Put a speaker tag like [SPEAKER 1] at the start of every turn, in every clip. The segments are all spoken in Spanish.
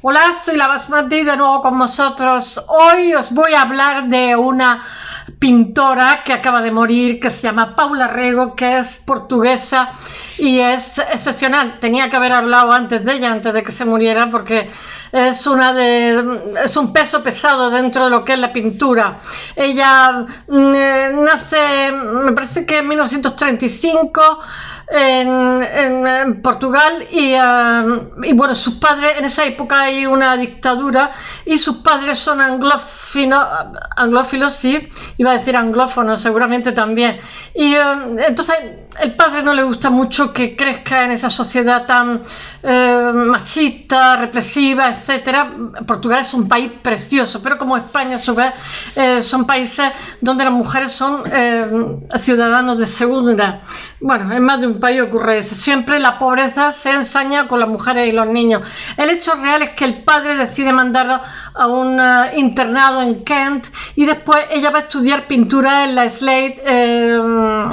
[SPEAKER 1] Hola, soy la Basmati de nuevo con vosotros. Hoy os voy a hablar de una pintora que acaba de morir, que se llama Paula Rego, que es portuguesa y es excepcional. Tenía que haber hablado antes de ella, antes de que se muriera, porque es un peso pesado dentro de lo que es la pintura. Ella nace, me parece que en 1935, en Portugal, y bueno, sus padres, en esa época hay una dictadura y sus padres son anglófilos, sí, iba a decir anglófonos seguramente también, y entonces el padre no le gusta mucho que crezca en esa sociedad tan machista, represiva, etcétera. Portugal es un país precioso, pero como España a su vez son países donde las mujeres son ciudadanos de segunda. Bueno, en más de un país ocurre eso. Siempre la pobreza se ensaña con las mujeres y los niños. El hecho real es que el padre decide mandarlo a un internado en Kent y después ella va a estudiar pintura en la Slade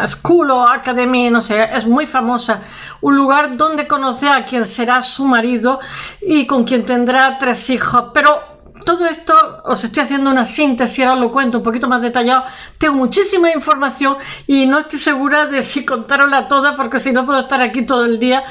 [SPEAKER 1] School o Academy, no sé, es muy famosa. Un lugar donde conoce a quien será su marido y con quien tendrá 3 hijos. Pero todo esto os estoy haciendo una síntesis, ahora os lo cuento un poquito más detallado. Tengo muchísima información y no estoy segura de si contárosla toda, porque si no puedo estar aquí todo el día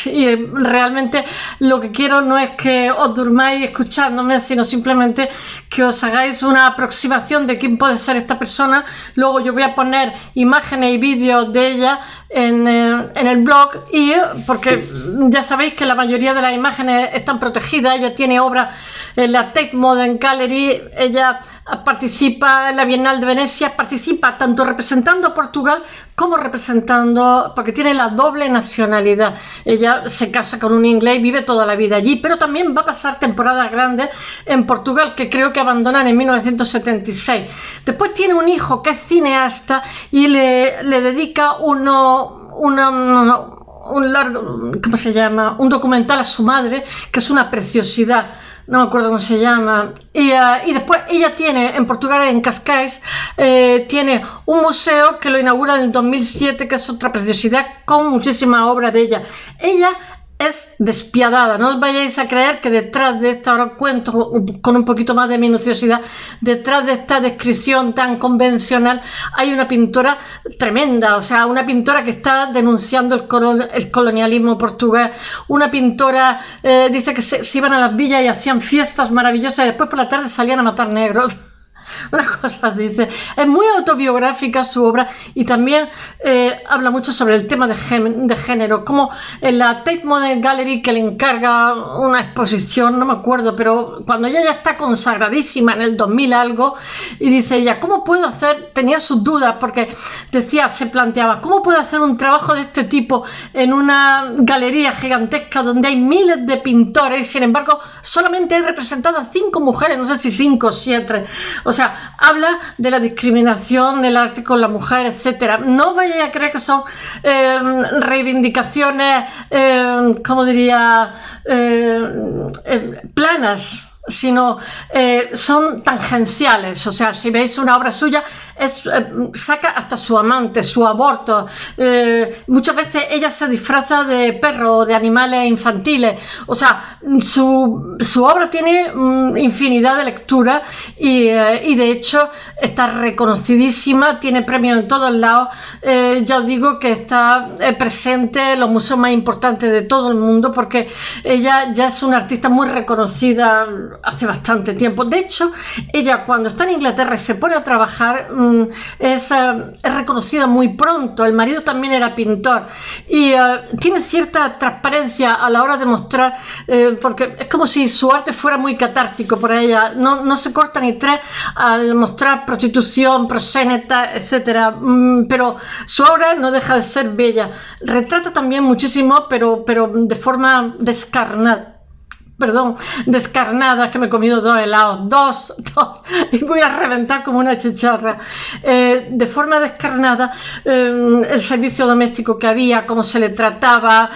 [SPEAKER 1] y realmente lo que quiero no es que os durmáis escuchándome, sino simplemente que os hagáis una aproximación de quién puede ser esta persona. Luego yo voy a poner imágenes y vídeos de ella en el blog, y porque ya sabéis que la mayoría de las imágenes están protegidas. Ella tiene obras en la Tate Modern Gallery, ella participa en la Bienal de Venecia, participa tanto representando a Portugal como representando, porque tiene la doble nacionalidad. Ella se casa con un inglés y vive toda la vida allí, pero también va a pasar temporadas grandes en Portugal, que creo que abandonan en 1976. Después tiene un hijo que es cineasta y le dedica un largo, ¿cómo se llama? Un documental a su madre, que es una preciosidad. No me acuerdo cómo se llama. Y después ella tiene en Portugal, en Cascais, tiene un museo que lo inaugura en el 2007, que es otra preciosidad, con muchísimas obras de ella. Ella es despiadada, no os vayáis a creer que detrás de esta, ahora os cuento con un poquito más de minuciosidad, detrás de esta descripción tan convencional hay una pintora tremenda, o sea, una pintora que está denunciando el colonialismo portugués, una pintora, dice que se iban a las villas y hacían fiestas maravillosas y después por la tarde salían a matar negros. Una cosa dice, es muy autobiográfica su obra, y también habla mucho sobre el tema de género, como en la Tate Modern Gallery, que le encarga una exposición, no me acuerdo, pero cuando ella ya está consagradísima en el 2000 algo, y dice ella, ¿cómo puedo hacer? Tenía sus dudas porque decía, se planteaba, ¿cómo puedo hacer un trabajo de este tipo en una galería gigantesca donde hay miles de pintores y sin embargo solamente hay representadas 5 mujeres, no sé si 5 o 7, o sea, habla de la discriminación del arte con la mujer, etcétera. No vayáis a creer que son reivindicaciones, ¿cómo diría? Planas, sino son tangenciales. O sea, si veis una obra suya, saca hasta su amante, su aborto. Muchas veces ella se disfraza de perro o de animales infantiles. O sea, su obra tiene infinidad de lecturas y de hecho está reconocidísima, tiene premios en todos lados. Ya os digo que está presente en los museos más importantes de todo el mundo, porque ella ya es una artista muy reconocida hace bastante tiempo. De hecho, ella cuando está en Inglaterra y se pone a trabajar, es reconocida muy pronto. El marido también era pintor y tiene cierta transparencia a la hora de mostrar, porque es como si su arte fuera muy catártico para ella. No se corta ni tres al mostrar prostitución, proxeneta, etcétera, pero su obra no deja de ser bella. Retrata también muchísimo, pero de forma descarnada. Descarnada, que me he comido 2 helados, dos, y voy a reventar como una chicharra. De forma descarnada, el servicio doméstico que había, cómo se le trataba,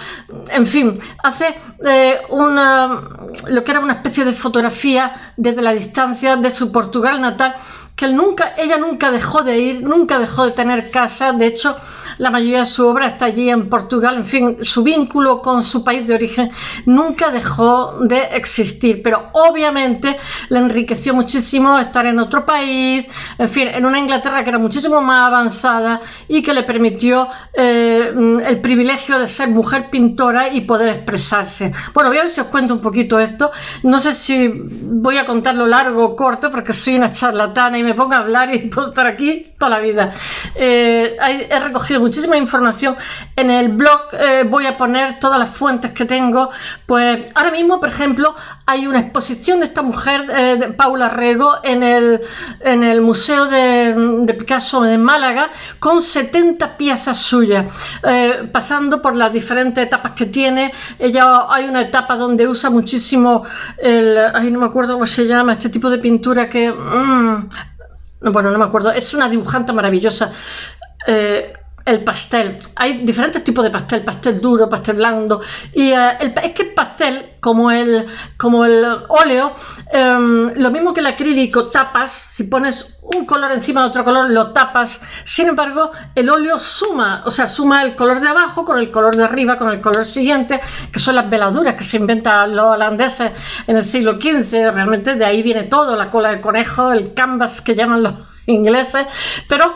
[SPEAKER 1] en fin, hace lo que era una especie de fotografía desde la distancia de su Portugal natal, que ella nunca dejó de ir, nunca dejó de tener casa. De hecho, la mayoría de su obra está allí en Portugal, en fin, su vínculo con su país de origen nunca dejó de existir, pero obviamente le enriqueció muchísimo estar en otro país, en fin, en una Inglaterra que era muchísimo más avanzada y que le permitió el privilegio de ser mujer pintora y poder expresarse. Bueno, voy a ver si os cuento un poquito esto. No sé si voy a contarlo largo o corto porque soy una charlatana y me pongo a hablar y puedo estar aquí toda la vida. He recogido muchísima información en el blog. Voy a poner todas las fuentes que tengo. Pues ahora mismo, por ejemplo, hay una exposición de esta mujer, de Paula Rego, en el Museo de Picasso de Málaga, con 70 piezas suyas, pasando por las diferentes etapas que tiene. Hay una etapa donde usa muchísimo no me acuerdo cómo se llama este tipo de pintura que bueno, no me acuerdo, es una dibujante maravillosa. El pastel, hay diferentes tipos de pastel, pastel duro, pastel blando, y es que el pastel, como el óleo, lo mismo que el acrílico, tapas, si pones un color encima de otro color lo tapas. Sin embargo, el óleo suma, o sea, suma el color de abajo con el color de arriba, con el color siguiente, que son las veladuras que se inventan los holandeses en el siglo XV. Realmente de ahí viene todo, la cola de conejo, el canvas que llaman los ingleses, pero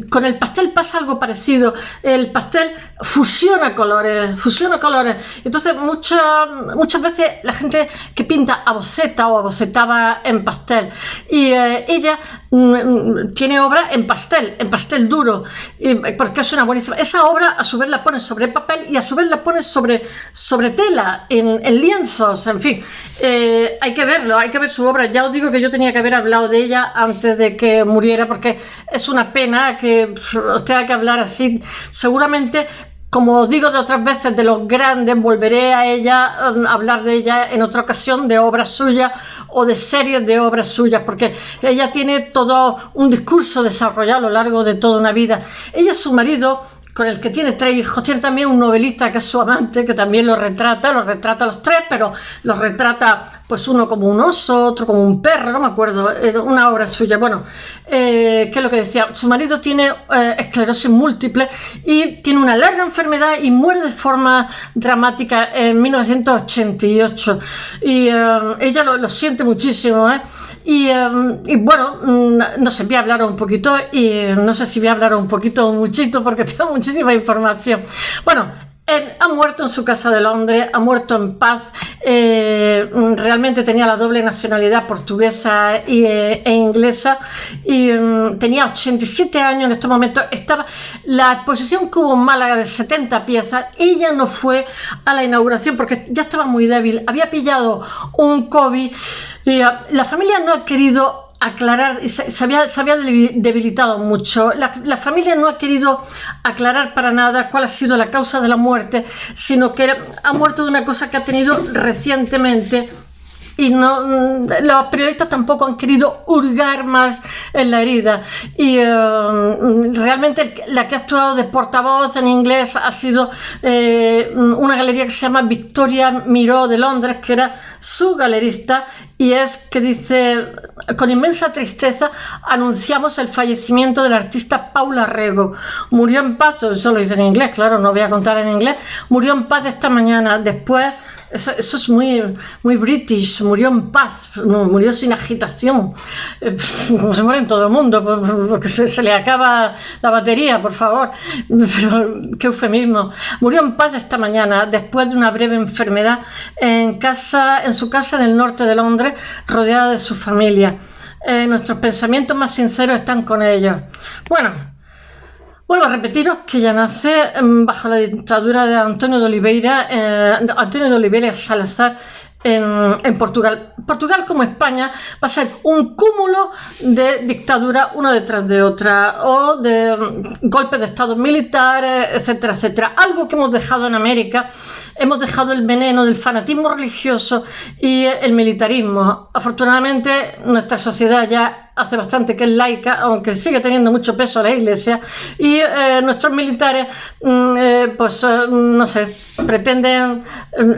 [SPEAKER 1] con el pastel pasa algo parecido. El pastel fusiona colores. Entonces muchas veces la gente que pinta aboceta o abocetaba en pastel, y ella tiene obra en pastel duro, porque es una buenísima. Esa obra a su vez la pone sobre papel y a su vez la pone sobre tela, en lienzos, en fin. Hay que verlo, hay que ver su obra. Ya os digo que yo tenía que haber hablado de ella antes de que muriera, porque es una pena que os tenga que hablar así. Seguramente, como os digo de otras veces, de los grandes, volveré a hablar de ella en otra ocasión, de obras suyas o de series de obras suyas, porque ella tiene todo un discurso desarrollado a lo largo de toda una vida. Ella, su marido, con el que tiene 3 hijos, tiene también un novelista que es su amante, que también los retrata a los 3, pero los retrata pues uno como un oso, otro como un perro, no me acuerdo, una obra suya. Bueno, ¿qué es lo que decía? Su marido tiene esclerosis múltiple y tiene una larga enfermedad y muere de forma dramática en 1988, y ella lo siente muchísimo, y bueno, no sé, voy a hablar un poquito, y no sé si voy a hablar un poquito o muchito porque tengo muchísima información. Bueno, ha muerto en su casa de Londres, ha muerto en paz. Realmente tenía la doble nacionalidad portuguesa e inglesa, y tenía 87 años en estos momentos. La exposición que hubo en Málaga de 70 piezas, ella no fue a la inauguración porque ya estaba muy débil, había pillado un COVID, y la familia no ha querido aclarar, se había debilitado mucho. La familia no ha querido aclarar para nada cuál ha sido la causa de la muerte, sino que ha muerto de una cosa que ha tenido recientemente, y los periodistas tampoco han querido hurgar más en la herida, y realmente la que ha actuado de portavoz en inglés ha sido una galería que se llama Victoria Miró de Londres, que era su galerista, y que dice: con inmensa tristeza anunciamos el fallecimiento del artista Paula Rego. Murió en paz, eso lo dice en inglés, claro, no voy a contar en inglés. Murió en paz esta mañana, después. Eso es muy british. Murió en paz, murió sin agitación, como se muere en todo el mundo, porque se le acaba la batería, por favor. Pero qué eufemismo. Murió en paz esta mañana, después de una breve enfermedad, en su casa en el norte de Londres, rodeada de su familia. Nuestros pensamientos más sinceros están con ellos. Bueno, vuelvo a repetiros que ella nace bajo la dictadura de António de Oliveira Salazar en Portugal. Portugal, como España, va a ser un cúmulo de dictaduras una detrás de otra, o de golpes de estado militares, etcétera, etcétera. Algo que hemos dejado en América hemos dejado el veneno del fanatismo religioso y el militarismo. Afortunadamente, nuestra sociedad ya hace bastante que es laica, aunque sigue teniendo mucho peso la Iglesia, y nuestros militares, no sé, pretenden,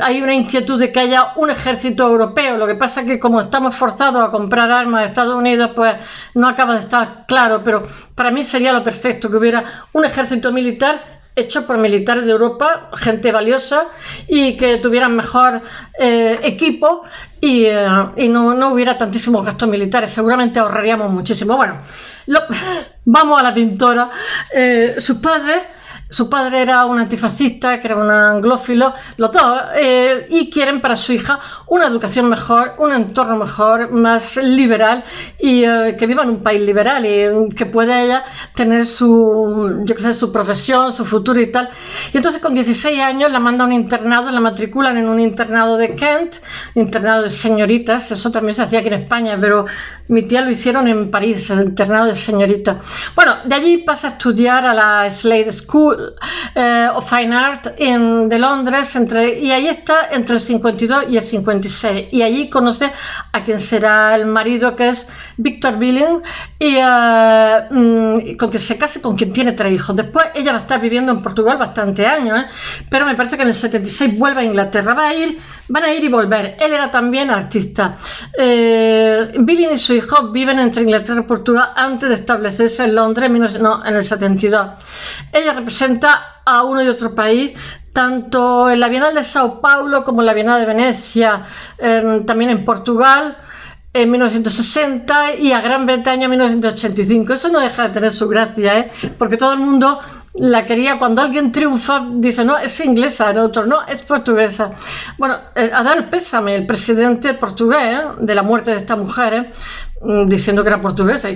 [SPEAKER 1] hay una inquietud de que haya un ejército europeo. Lo que pasa es que como estamos forzados a comprar armas de Estados Unidos, pues no acaba de estar claro, pero para mí sería lo perfecto que hubiera un ejército militar hecho por militares de Europa, gente valiosa y que tuvieran mejor equipo y no hubiera tantísimos gastos militares. Seguramente ahorraríamos muchísimo. Bueno, vamos a la pintora. Su padre era un antifascista, que era un anglófilo, los dos, y quieren para su hija una educación mejor, un entorno mejor, más liberal, y que viva en un país liberal y que pueda ella tener su profesión, su futuro y tal. Y entonces con 16 años la manda a un internado, la matriculan en un internado de Kent, internado de señoritas. Eso también se hacía aquí en España, pero mi tía lo hicieron en París, el internado de señoritas. Bueno, de allí pasa a estudiar a la Slade School of Fine Art de Londres, y ahí está entre el 52 y el 56, y allí conoce a quien será el marido, que es Victor Billing, y con quien se casa, con quien tiene 3 hijos. Después ella va a estar viviendo en Portugal bastante años, pero me parece que en el 76 vuelve a Inglaterra. Van a ir y volver. Él era también artista. Billing y su hijo viven entre Inglaterra y Portugal antes de establecerse en Londres en el 72. Ella representa a uno y otro país, tanto en la Bienal de Sao Paulo como en la Bienal de Venecia, también en Portugal en 1960 y a Gran Bretaña en 1985. Eso no deja de tener su gracia, porque todo el mundo la quería. Cuando alguien triunfa, dice, no, es inglesa, el otro, no, es portuguesa. Bueno, a dar el pésame el presidente portugués de la muerte de esta mujer, diciendo que era portuguesa,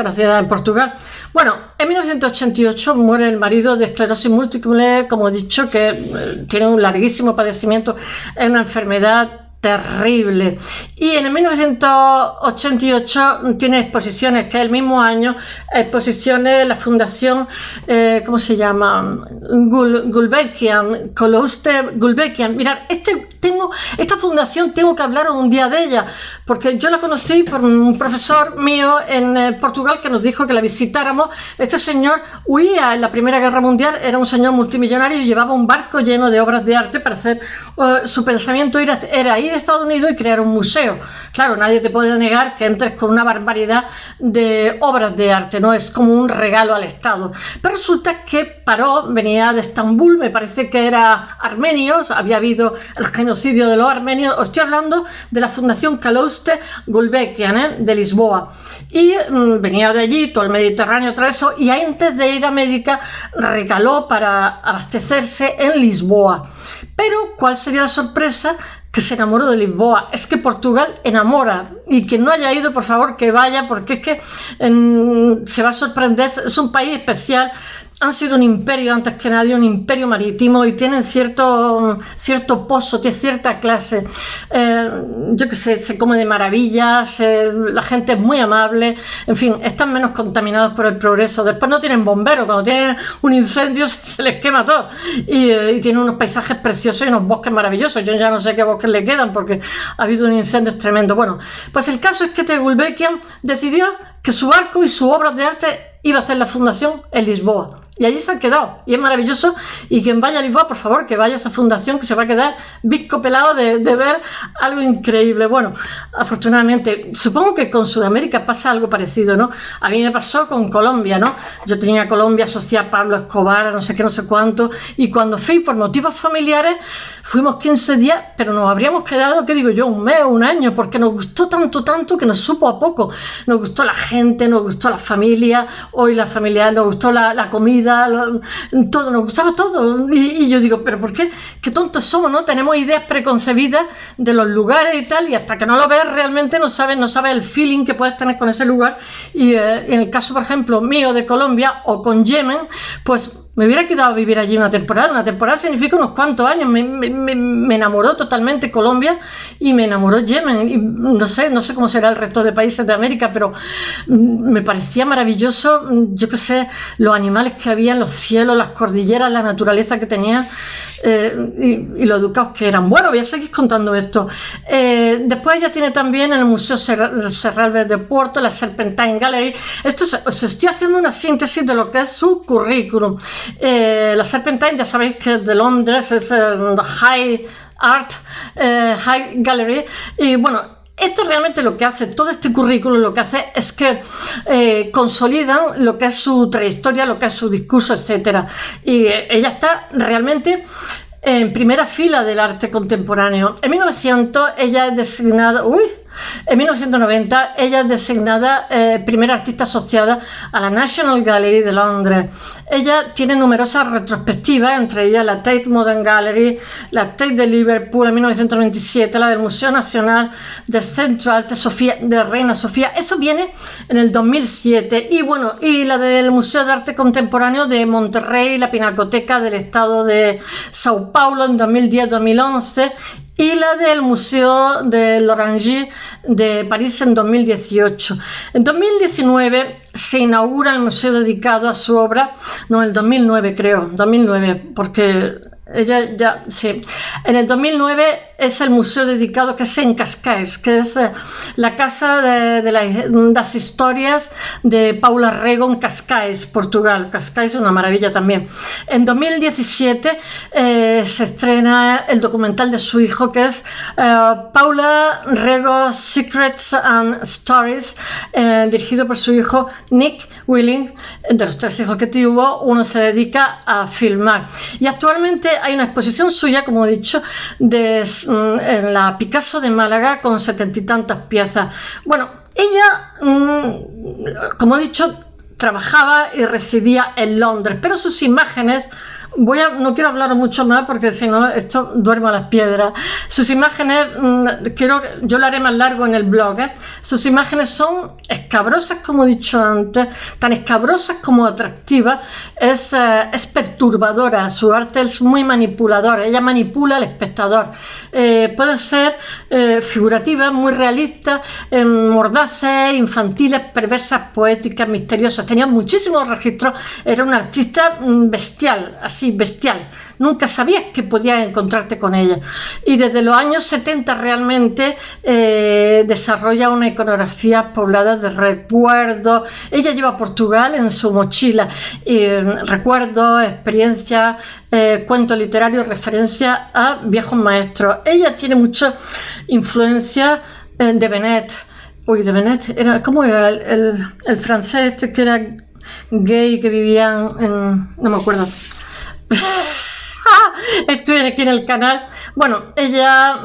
[SPEAKER 1] nacida en Portugal. Bueno, en 1988 muere el marido de esclerosis múltiple, como he dicho, que tiene un larguísimo padecimiento, es una enfermedad terrible. Y en el 1988 tiene exposiciones, que es el mismo año, exposiciones, la fundación, ¿cómo se llama? Gulbenkian, Calouste Gulbenkian. Mirad, esta fundación tengo que hablar un día de ella, porque yo la conocí por un profesor mío en Portugal que nos dijo que la visitáramos. Este señor huía en la Primera Guerra Mundial, era un señor multimillonario y llevaba un barco lleno de obras de arte para hacer su pensamiento era ir a Estados Unidos y crear un museo. Claro, nadie te puede negar que entres con una barbaridad de obras de arte, no es como un regalo al Estado. Pero resulta que paró, venía de Estambul, me parece que era armenios, había habido el genocidio de los armenios. Os estoy hablando de la Fundación Calouste Gulbenkian, de Lisboa, y venía de allí, todo el Mediterráneo atravesó, y antes de ir a América recaló para abastecerse en Lisboa. Pero ¿cuál sería la sorpresa? Que se enamoró de Lisboa. Es que Portugal enamora, y quien no haya ido, por favor que vaya, porque es que se va a sorprender. Es un país especial. Han sido un imperio antes que nadie, un imperio marítimo, y tienen cierto pozo, tienen cierta clase. Yo qué sé, se come de maravillas, la gente es muy amable, en fin, están menos contaminados por el progreso. Después no tienen bomberos, cuando tienen un incendio se les quema todo, y tienen unos paisajes preciosos y unos bosques maravillosos. Yo ya no sé qué bosques le quedan porque ha habido un incendio tremendo. Bueno, pues el caso es que Gulbenkian decidió que su barco y su obra de arte iba a hacer la fundación en Lisboa. Y allí se han quedado, y es maravilloso. Y quien vaya a Lisboa, por favor, que vaya a esa fundación, que se va a quedar bizco pelado de ver algo increíble. Bueno, afortunadamente, supongo que con Sudamérica pasa algo parecido, ¿no? A mí me pasó con Colombia, ¿no? Yo tenía Colombia asociada a Pablo Escobar, no sé qué, no sé cuánto, y cuando fui por motivos familiares, fuimos 15 días, pero nos habríamos quedado, ¿qué digo yo? Un mes o un año, porque nos gustó tanto que nos supo a poco. Nos gustó la gente, nos gustó la familia, nos gustó la comida, todo, nos gustaba todo. Y yo digo, pero ¿por qué? Qué tontos somos, ¿no? Tenemos ideas preconcebidas de los lugares y tal, y hasta que no lo ves realmente no sabes el feeling que puedes tener con ese lugar. Y en el caso, por ejemplo, mío de Colombia o con Yemen, pues me hubiera quedado a vivir allí una temporada. Una temporada significa unos cuantos años. Me enamoró totalmente Colombia y me enamoró Yemen. Y no sé cómo será el resto de países de América, pero me parecía maravilloso, yo qué sé, los animales que había en los cielos, las cordilleras, la naturaleza que tenían. y lo educados que eran. Bueno, voy a seguir contando esto. Después ella tiene también el Museo Serralves de Porto, la Serpentine Gallery. Esto os estoy haciendo una síntesis de lo que es su currículum. La Serpentine, ya sabéis que es de Londres, es High Art High Gallery, y bueno, esto realmente lo que hace, todo este currículum lo que hace es que consolidan lo que es su trayectoria, lo que es su discurso, etcétera. Y ella está realmente en primera fila del arte contemporáneo. En 1900 ella es designada, en 1990 ella es designada primera artista asociada a la National Gallery de Londres. Ella tiene numerosas retrospectivas, entre ellas la Tate Modern Gallery, la Tate de Liverpool en 1997, la del Museo Nacional del Centro Arte Sofía, de Reina Sofía, eso viene en el 2007, y bueno, y la del Museo de Arte Contemporáneo de Monterrey, la Pinacoteca del Estado de Sao Paulo en 2010-2011, y la del Museo de l'Orangerie de París en 2018. En 2019 se inaugura el museo dedicado a su obra, no, el 2009 creo, 2009, porque ella ya, sí. En el 2009 es el museo dedicado, que es en Cascais, que es la casa de las historias de Paula Rego en Cascais, Portugal. Cascais es una maravilla también. En 2017 se estrena el documental de su hijo, que es Paula Rego Secrets and Stories, dirigido por su hijo Nick Willing. De los 3 hijos que tuvo, uno se dedica a filmar. Y actualmente hay una exposición suya, como he dicho, en la Picasso de Málaga, con 70 y tantas piezas. Bueno, ella, como he dicho, trabajaba y residía en Londres, pero sus imágenes, no quiero hablar mucho más porque si no esto duerme a las piedras. Sus imágenes, yo lo haré más largo en el blog, sus imágenes son escabrosas, como he dicho antes, tan escabrosas como atractivas. Es perturbadora, su arte es muy manipuladora, ella manipula al espectador. Pueden ser figurativas, muy realistas, mordaces, infantiles, perversas, poéticas, misteriosas. Tenía muchísimos registros, era una artista bestial, así bestial, nunca sabías que podías encontrarte con ella. Y desde los años 70 realmente desarrolla una iconografía poblada de recuerdos. Ella lleva a Portugal en su mochila, recuerdos, experiencias, cuentos literarios, referencia a viejos maestros. Ella tiene mucha influencia de Benet. De Benet, ¿cómo era el francés este que era gay, que vivían no me acuerdo? Estoy aquí en el canal. Bueno, ella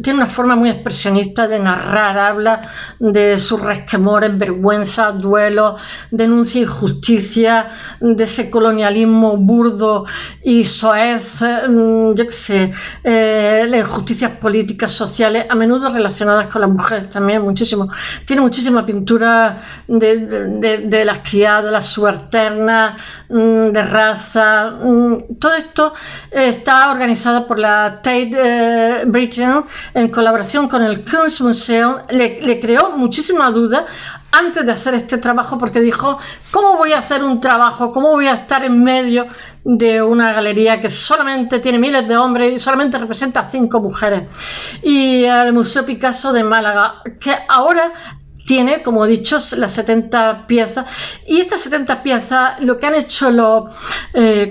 [SPEAKER 1] tiene una forma muy expresionista de narrar, habla de sus resquemores, vergüenza, duelo, denuncia injusticia, de ese colonialismo burdo y soez, yo qué sé, las injusticias políticas, sociales, a menudo relacionadas con las mujeres también, muchísimo. Tiene muchísima pintura de las criadas, las subalternas, de raza. Todo esto está organizada por la Tate Britain en colaboración con el Kunstmuseum. Le creó muchísima duda antes de hacer este trabajo, porque dijo: ¿cómo voy a hacer un trabajo? ¿Cómo voy a estar en medio de una galería que solamente tiene miles de hombres y solamente representa a 5 mujeres? Y el Museo Picasso de Málaga, que ahora tiene, como he dicho, las 70 piezas, y estas 70 piezas lo que han hecho los,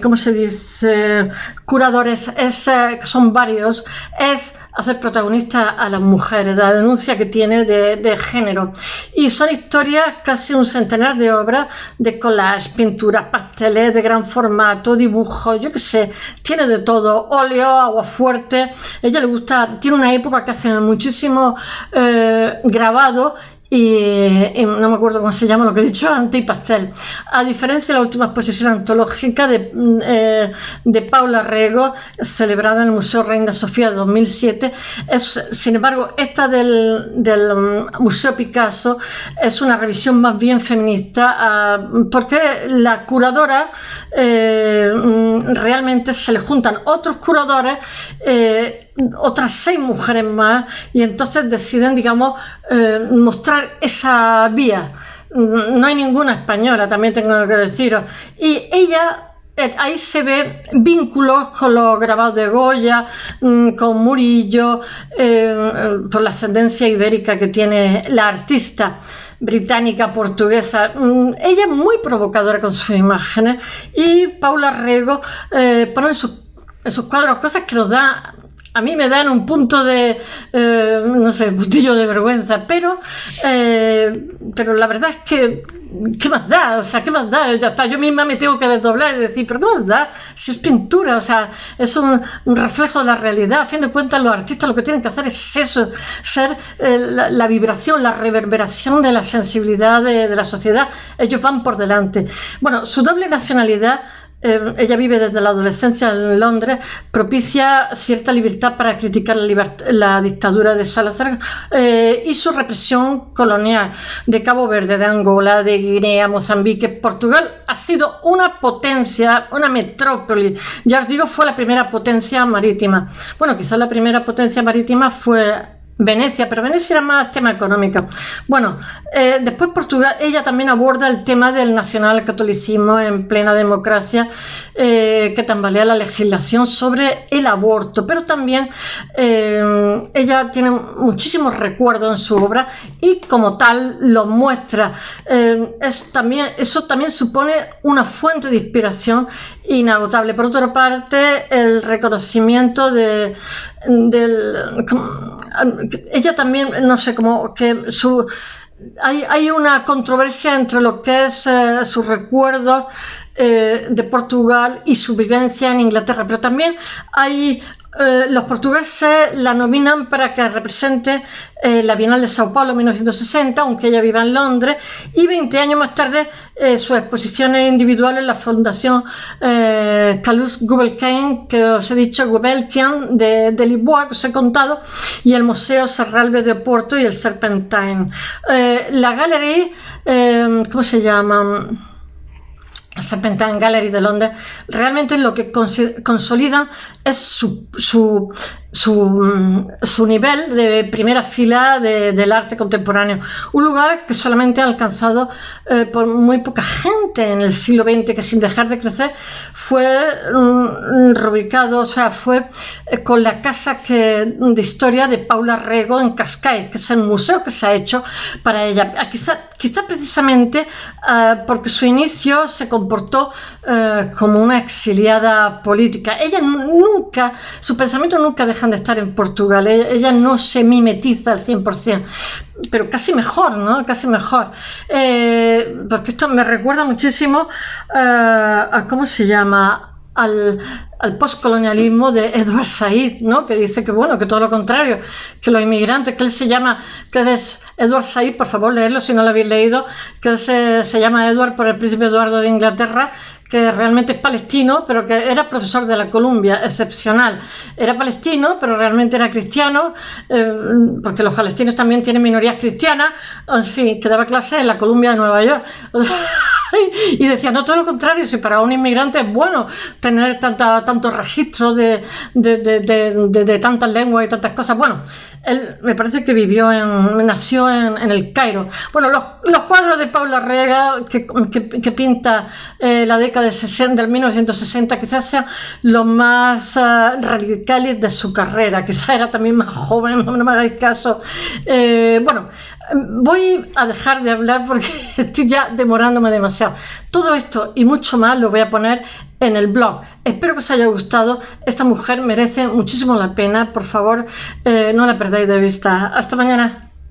[SPEAKER 1] ¿cómo se dice?, curadores, que son varios, es hacer protagonistas a las mujeres, la denuncia que tiene de género. Y son historias, casi un centenar de obras de collage, pinturas, pasteles de gran formato, dibujos, yo qué sé, tiene de todo, óleo, aguafuerte. Ella le gusta, tiene una época que hace muchísimo grabado, y no me acuerdo cómo se llama lo que he dicho antes, y pastel. A diferencia de la última exposición antológica de Paula Rego, celebrada en el Museo Reina Sofía de 2007, sin embargo, esta del Museo Picasso es una revisión más bien feminista, porque la curadora realmente se le juntan otros curadores, otras 6 mujeres más, y entonces deciden, digamos, mostrar esa vía. No hay ninguna española, también tengo que deciros. Y ella ahí se ve vínculos con los grabados de Goya, con Murillo, por la ascendencia ibérica que tiene la artista británica portuguesa. Ella es muy provocadora con sus imágenes, y Paula Rego pone en sus cuadros cosas que nos da, a mí me dan un punto de, no sé, puntillo de vergüenza, pero la verdad es que, ¿qué más da? O sea, ¿qué más da? Ya está, yo misma me tengo que desdoblar y decir, ¿pero qué más da? Si es pintura, o sea, es un reflejo de la realidad. A fin de cuentas, los artistas lo que tienen que hacer es eso, ser la vibración, la reverberación de la sensibilidad de la sociedad. Ellos van por delante. Bueno, su doble nacionalidad, ella vive desde la adolescencia en Londres, propicia cierta libertad para criticar la dictadura de Salazar y su represión colonial de Cabo Verde, de Angola, de Guinea, Mozambique. Portugal ha sido una potencia, una metrópoli. Ya os digo, fue la primera potencia marítima. Bueno, quizás la primera potencia marítima fue Venecia, pero Venecia era más tema económico. Bueno, después Portugal, ella también aborda el tema del nacionalcatolicismo en plena democracia, que tambalea la legislación sobre el aborto, pero también ella tiene muchísimos recuerdos en su obra y como tal los muestra. Eso también supone una fuente de inspiración inagotable. Por otra parte, el reconocimiento ella también, no sé, como que hay una controversia entre lo que es sus recuerdos de Portugal y su vivencia en Inglaterra, pero también los portugueses la nominan para que represente la Bienal de Sao Paulo en 1960, aunque ella viva en Londres, y 20 años más tarde sus exposiciones individuales en la Fundación Calouste Gulbenkian, que os he dicho, Gulbenkian de Lisboa, que os he contado, y el Museo Serralves de Oporto y el Serpentine. La Gallery, ¿cómo se llama? La Serpentine Gallery de Londres, realmente lo que consolidan es su nivel de primera fila del arte contemporáneo, un lugar que solamente ha alcanzado por muy poca gente en el siglo XX, que sin dejar de crecer fue reubicado, o sea, fue con la casa de historia de Paula Rego en Cascais, que es el museo que se ha hecho para ella. Quizá precisamente porque su inicio se comportó como una exiliada política. Ella nunca, su pensamiento nunca dejan de estar en Portugal. Ella no se mimetiza al 100%, pero casi mejor, ¿no? Casi mejor. Porque esto me recuerda muchísimo a ¿cómo se llama? Al postcolonialismo de Edward Said, ¿no? Que dice que, bueno, que todo lo contrario, que los inmigrantes, que él se llama, que es Edward Said, por favor leerlo si no lo habéis leído, que él se llama Edward por el príncipe Eduardo de Inglaterra, que realmente es palestino, pero que era profesor de la Columbia, excepcional. Era palestino, pero realmente era cristiano, porque los palestinos también tienen minorías cristianas, en fin, que daba clases en la Columbia de Nueva York. Y decía, no, todo lo contrario, si para un inmigrante es bueno tener tantos registros de tantas lenguas y tantas cosas. Bueno, él me parece que nació en el Cairo. Bueno, los cuadros de Paula Rega que pinta la década del 1960 quizás sean los más radicales de su carrera. Quizás era también más joven, no me hagáis caso. Bueno, voy a dejar de hablar porque estoy ya demorándome demasiado. Todo esto y mucho más lo voy a poner en el blog. Espero que os haya gustado. Esta mujer merece muchísimo la pena. Por favor, no la perdáis de vista. Hasta mañana.